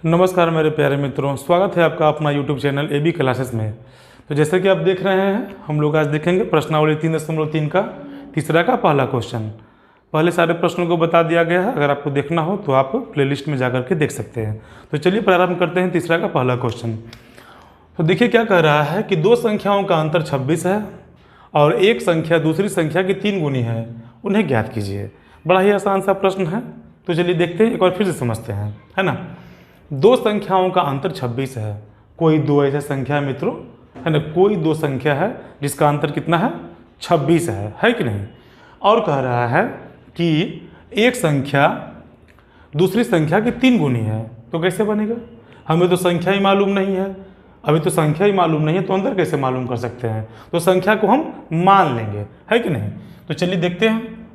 नमस्कार मेरे प्यारे मित्रों, स्वागत है आपका अपना YouTube चैनल AB क्लासेस में। तो जैसे कि आप देख रहे हैं, हम लोग आज देखेंगे प्रश्नावली 3.3 का तीसरा का पहला क्वेश्चन। पहले सारे प्रश्नों को बता दिया गया है, अगर आपको देखना हो तो आप प्लेलिस्ट में जाकर के देख सकते हैं। तो चलिए प्रारंभ करते हैं तीसरा का पहला क्वेश्चन। तो देखिए क्या कह रहा है कि दो संख्याओं का अंतर 26 है और एक संख्या दूसरी संख्या की 3 गुनी है, उन्हें ज्ञात कीजिए। बड़ा ही आसान सा प्रश्न है। तो चलिए देखते हैं, एक बार फिर से समझते हैं, है ना। दो संख्याओं का अंतर 26 है। कोई दो ऐसे संख्या है मित्रों, है ना, कोई दो संख्या है जिसका अंतर कितना है, 26 है कि नहीं। और कह रहा है कि एक संख्या दूसरी संख्या की 3 गुनी है। तो कैसे बनेगा, हमें तो संख्या ही मालूम नहीं है, अभी तो संख्या ही मालूम नहीं है, तो अंतर कैसे मालूम कर सकते हैं। तो संख्या को हम मान लेंगे, है कि नहीं। तो चलिए देखते हैं,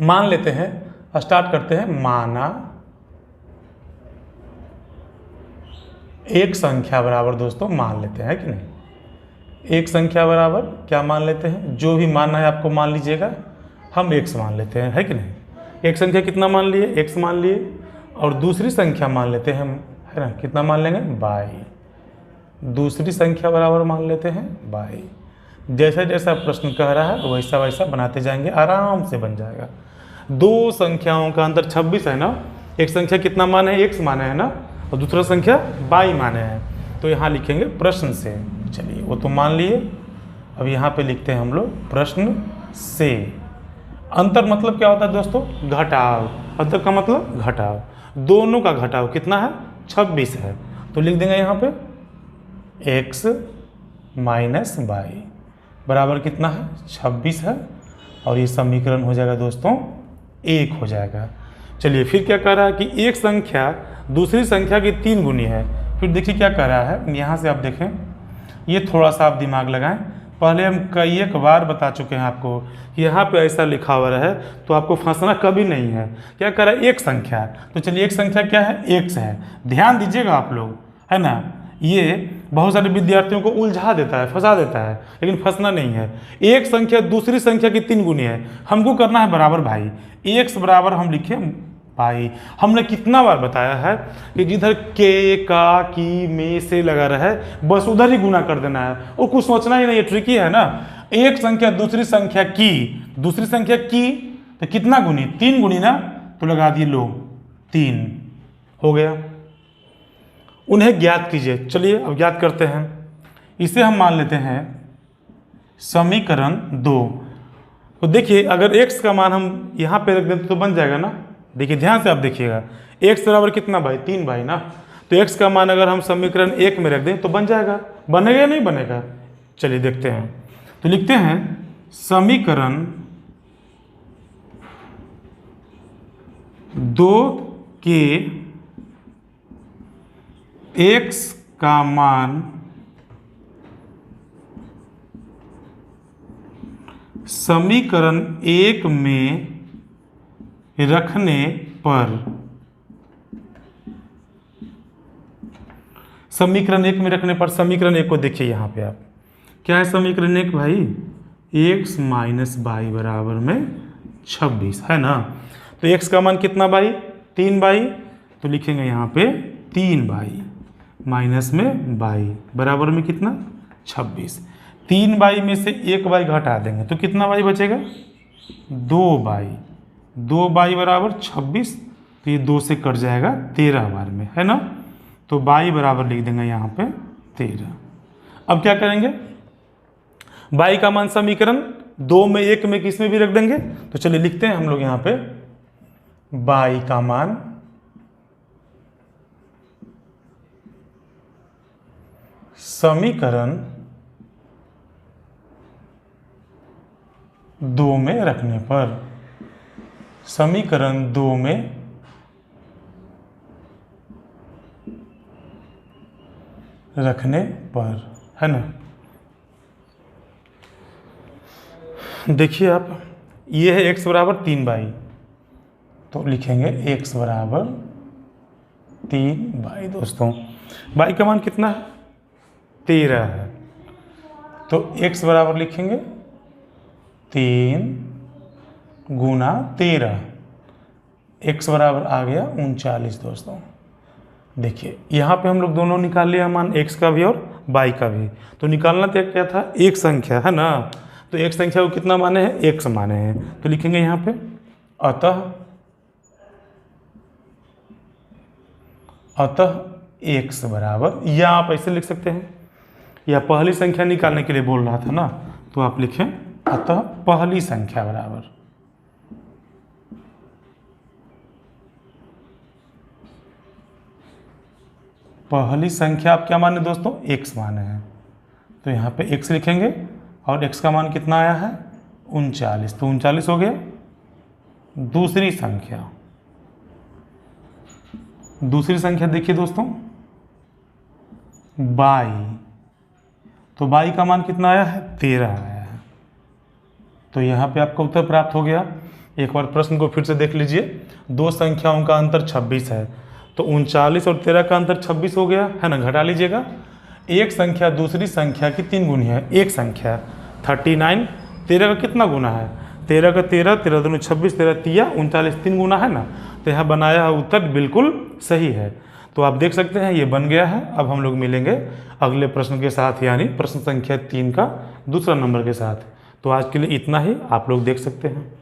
मान लेते हैं, स्टार्ट करते हैं। माना एक संख्या बराबर, दोस्तों मान लेते हैं कि नहीं, एक संख्या बराबर क्या मान लेते हैं, जो भी मानना है आपको मान लीजिएगा। हम x मान लेते हैं, है कि नहीं। एक संख्या कितना मान लिए, x मान लिए, और दूसरी संख्या मान लेते हैं हम, है ना, कितना मान लेंगे, y। दूसरी संख्या बराबर मान लेते हैं y। जैसा जैसा प्रश्न कह रहा है वैसा वैसा बनाते जाएंगे, आराम से बन जाएगा। दो संख्याओं का अंतर 26 है ना, एक संख्या कितना माने है, x माने है ना, और दूसरा संख्या y माने हैं। तो यहाँ लिखेंगे प्रश्न से। चलिए वो तो मान लिए, अब यहाँ पे लिखते हैं हम लोग प्रश्न से। अंतर मतलब क्या होता है दोस्तों, घटाव। अंतर का मतलब घटाव, दोनों का घटाव कितना है, 26 है। तो लिख देंगे यहाँ पे x माइनस y बराबर कितना है, 26 है। और ये समीकरण हो जाएगा दोस्तों 1 हो जाएगा। चलिए फिर क्या कह रहा है कि एक संख्या दूसरी संख्या की 3 गुनी है। फिर देखिए क्या कह रहा है, यहाँ से आप देखें, ये थोड़ा सा आप दिमाग लगाएं। पहले हम कई एक बार बता चुके हैं आपको, यहाँ पे ऐसा लिखा हुआ है तो आपको फंसना कभी नहीं है। क्या कह रहा है, एक संख्या। तो चलिए एक संख्या क्या है, x है। ध्यान दीजिएगा आप लोग, है ना। ये बहुत सारे विद्यार्थियों को उलझा देता है, फंसा देता है, लेकिन फंसना नहीं है। एक संख्या दूसरी संख्या की 3 गुनी है, हमको करना है बराबर भाई। x बराबर हम लिखे भाई। हमने कितना बार बताया है कि जिधर के, का, की, में से लगा रहा है बस उधर ही गुना कर देना है, और कुछ सोचना ही नहीं है। ट्रिकी है ना। एक संख्या दूसरी संख्या की, दूसरी संख्या की तो कितना गुनी, 3 गुनी ना, तो लगा दिए लो 3 हो गया। उन्हें ज्ञात कीजिए। चलिए अब ज्ञात करते हैं। इसे हम मान लेते हैं समीकरण 2। तो देखिए अगर x का मान हम यहाँ पे रख देते तो बन जाएगा ना। देखिए ध्यान से आप देखिएगा, x बराबर कितना भाई, 3 भाई ना। तो x का मान अगर हम समीकरण 1 में रख दें तो बन जाएगा। बनेगा या नहीं बनेगा, चलिए देखते हैं। तो लिखते हैं समीकरण 2 के x का मान समीकरण 1 में रखने पर, समीकरण 1 में रखने पर, समीकरण 1 को देखिए यहाँ पे आप, क्या है समीकरण 1 भाई, x माइनस y बराबर में 26 है ना। तो x का मान कितना भाई, 3 बाई। तो लिखेंगे यहाँ पे 3 बाई माइनस में y बराबर में कितना, 26। 3 बाई में से 1 बाई घटा देंगे तो कितना बाई बचेगा, 2 बाई। 2 बाई बराबर 26, तो ये 2 से कट जाएगा 13 बार में, है ना। तो बाई बराबर लिख देंगे यहाँ पे 13। अब क्या करेंगे, बाई का मान समीकरण 2 में 1 में किस में भी रख देंगे। तो चलिए लिखते हैं हम लोग यहाँ पे बाई का मान समीकरण 2 में रखने पर, समीकरण 2 में रखने पर, है ना। देखिए आप, ये है x बराबर 3 बाई, तो लिखेंगे x बराबर 3 बाई। दोस्तों बाई का मान कितना है, 13 है। तो x बराबर लिखेंगे 3 गुना 13, x बराबर आ गया 39 दोस्तों। देखिए यहाँ पे हम लोग दोनों निकाल लिया मान, x का भी और y का भी। तो निकालना तो क्या था, एक संख्या है ना, तो एक संख्या को कितना माने हैं, x माने हैं। तो लिखेंगे यहाँ पे अतः x बराबर, या आप ऐसे लिख सकते हैं, या पहली संख्या निकालने के लिए बोल रहा था ना, तो आप लिखें अतः पहली संख्या बराबर पहली संख्या आप क्या माने दोस्तों, x माने हैं। तो यहाँ पे x लिखेंगे और x का मान कितना आया है 39, तो 39 हो गया। दूसरी संख्या देखिए दोस्तों y, तो y का मान कितना आया है 13 आया है। तो यहाँ पे आपका उत्तर प्राप्त हो गया। एक बार प्रश्न को फिर से देख लीजिए, दो संख्याओं का अंतर 26 है, तो 39 और 13 का अंतर 26 हो गया है ना, घटा लीजिएगा। एक संख्या दूसरी संख्या की 3 गुनी है, एक संख्या 39 13 का कितना गुना है, 13 का 13, 13 दूनी 26, 13 तिया 39, 3 गुना है ना। तो यहाँ बनाया हुआ उत्तर बिल्कुल सही है। तो आप देख सकते हैं ये बन गया है। अब हम लोग मिलेंगे अगले प्रश्न के साथ, यानी प्रश्न संख्या 3 का दूसरा नंबर के साथ। तो आज के लिए इतना ही, आप लोग देख सकते हैं।